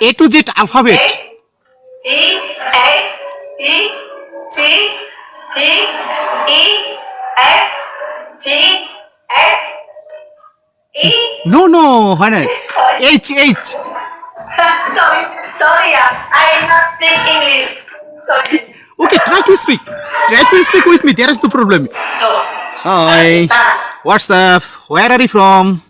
A to Z alphabet. C D E F G H E. No, honey. H. Sorry, I not speak English. Sorry. Okay, try to speak. Try to speak with me. There is no problem. No. Hi. What's up? Where are you from?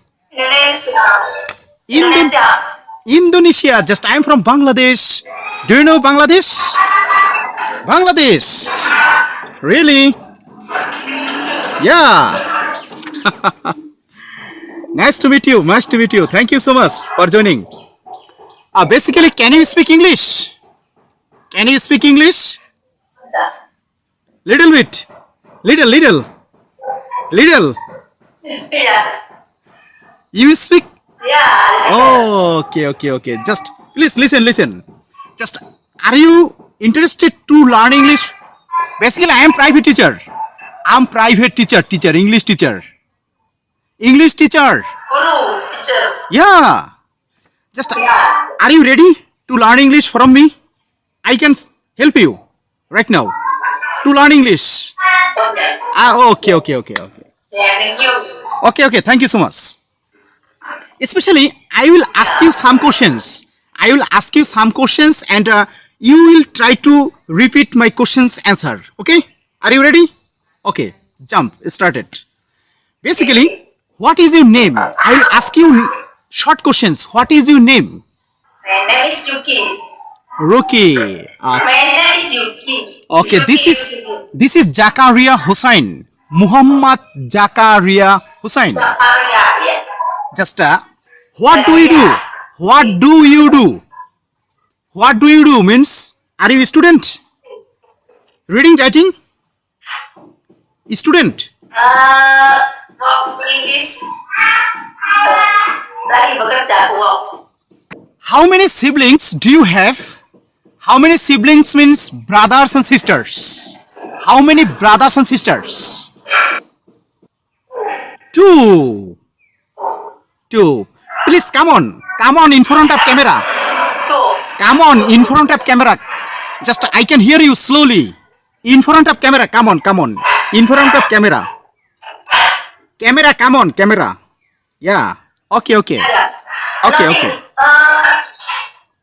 Indonesia. Indonesia. Just I'm from Bangladesh. Do you know Bangladesh? Bangladesh. Really? Yeah. Nice to meet you. Nice to meet you. Thank you so much for joining. Basically, can you speak English? Can you speak English? Little bit. Little. Yeah. You speak? Yeah. Oh, okay. Just please listen. Just are you interested to learn English? Basically, I am private teacher. I'm private teacher, English teacher. Guru teacher. Yeah. Just Yeah. are you ready to learn English from me? I can help you right now to learn English. Okay. Okay. Yeah, thank you. Okay. Thank you so much. Especially, I will ask you some questions. And you will try to repeat my questions answer. Okay? Are you ready? Okay. Jump. Started. Basically, what is your name? I will ask you short questions. What is your name? My name is Yuki. Rocky. My name is Yuki. Okay. This is Zakaria Hussain. Muhammad Zakaria Hussain. Yes. Just what do you do? What do you do? What do you do means, are you a student? Reading, writing? Student. English. Lagi bekerja, work. How many siblings do you have? How many siblings means brothers and sisters? How many brothers and sisters? Two. Please come on in front of camera. Come on in front of camera. Just I can hear you slowly. In front of camera. Come on. In front of camera. Come on. Yeah. Okay.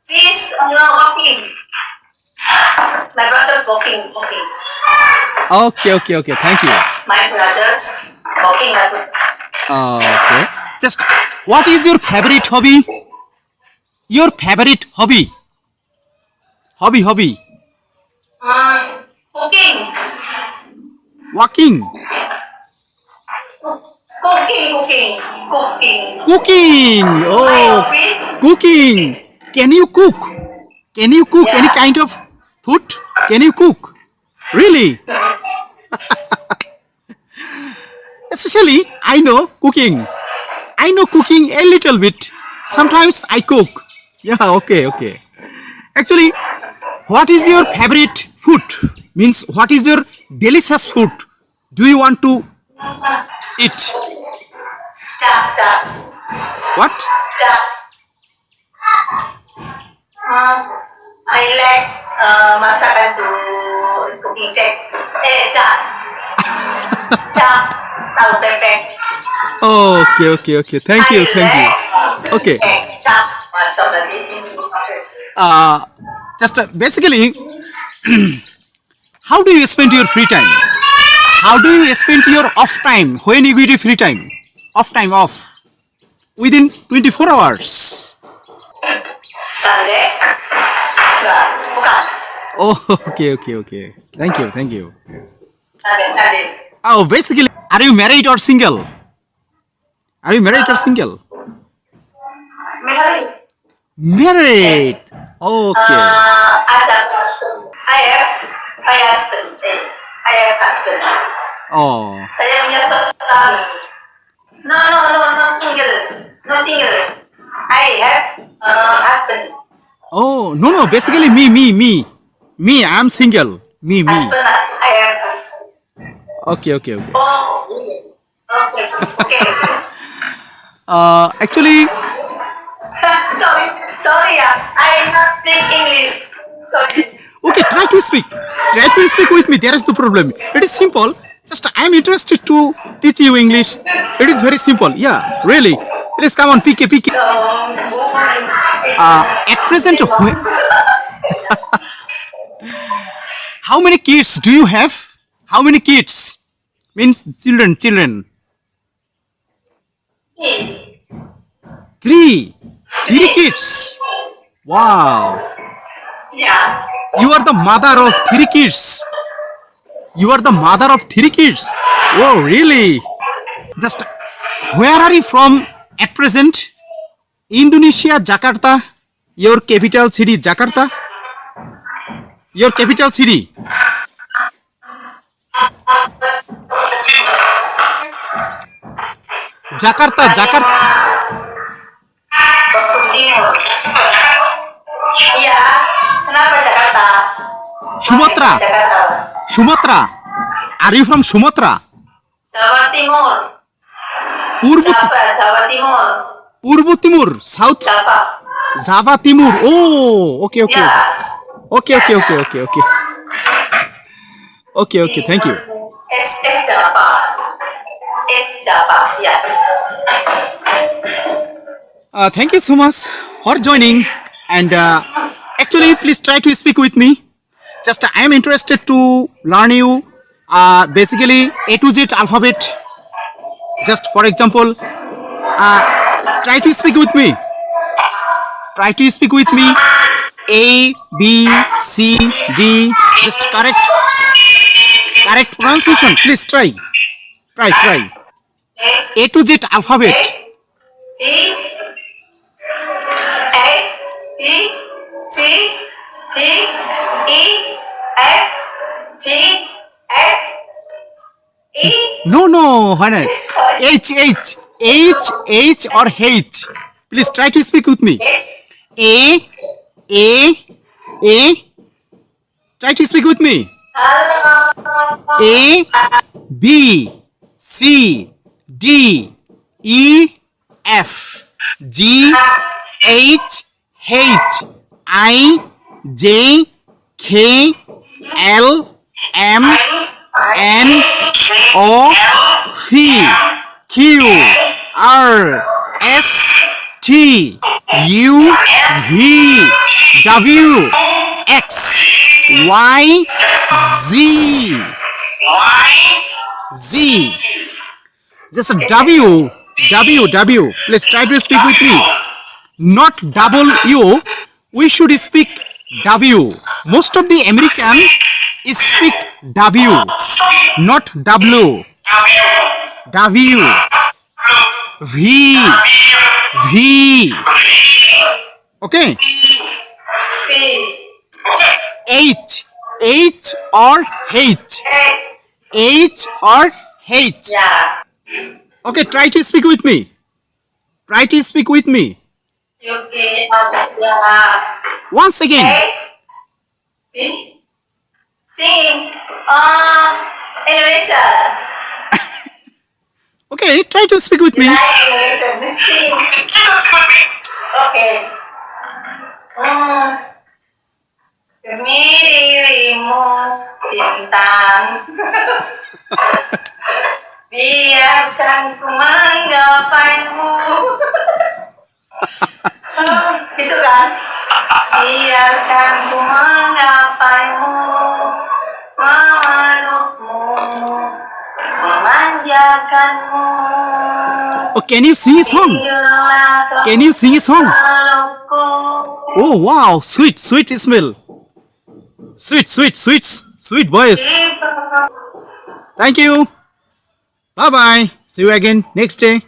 She's walking. My brother's walking. Okay. Thank you. My brother's walking. Okay. Just what is your favorite hobby? Your favorite hobby? Hobby. Cooking. Walking. Cooking. Oh, cooking. Can you cook? Yeah. Any kind of food? Can you cook? Really? Especially, I know cooking a little bit. Sometimes I cook. Yeah, okay. Actually, what is your favorite food? Means, what is your delicious food? Do you want to eat? Duck. What? I like masakan cooking duck. Tahu tempe. Okay. Thank you. Okay. Duck masak tadi. Just basically, how do you spend your free time? How do you spend your off time when you get a free time? Off. Within 24 hours. Sunday. Bukan. Oh, okay. Thank you. Sunday. Oh, basically, are you married or single? Married. Married. Okay. Ada I have husband. Oh. Saya punya suami. No, single. I have husband. Oh, no. Basically, me. I am single. Me. Husband, I have husband. Okay. Oh, okay. Actually, Sorry, I speak English. Sorry. Okay, try to speak. Try to speak with me. There is no problem. It is simple. Just I am interested to teach you English. It is very simple. Yeah, really. Please come on, PK, PK. At present, how many kids do you have? How many kids? Means children. Three. Three kids. Wow. Yeah. You are the mother of three kids. You are the mother of three kids. Oh, really? Just where are you from at present? Indonesia, Jakarta. Your capital city, Jakarta. Your capital city. Jakarta. Timur. Iya. Kenapa Jakarta? Sumatra. Jakarta. Sumatra. Are you from Sumatra? Jawa Timur. Jawa Timur. Purbo Timur. South. Java. Java Timur. Oh, okay. Ya. Okay. Okay. Thank you. S Java. S Java. Ya. Thank you so much for joining. And actually, please try to speak with me. Just I am interested to learn you basically A to Z alphabet. Just for example, try to speak with me. Try to speak with me. A, B, C, D. Just correct pronunciation. Please try. A to Z alphabet. B A B C D E F G H E. No, why not? H or H. Please try to speak with me. A. Try to speak with me. A, B, C, D, E, F, G, H, I, J, K, L, M, N, O, P, Q, R, S, T, U, V, W, X, Y, Z. Just a W. Let's try to speak with me. Not double U. We should speak W. Most of the American speak W, not W. V. Okay. H or H. Ya. Okay, try to speak with me. Yuki. Once again. B. Sing. Indonesia. Okay, try to speak with me. Indonesia. Sing. Okay. Demi dirimu bintang, biarkan ku menggapaimu. Gitu kan? Biarkan ku menggapaimu, memelukmu, memanjakanmu. Oh, can you sing a song? Oh, wow, sweet smell. Sweet voice. Thank you. Bye-bye. See you again next day.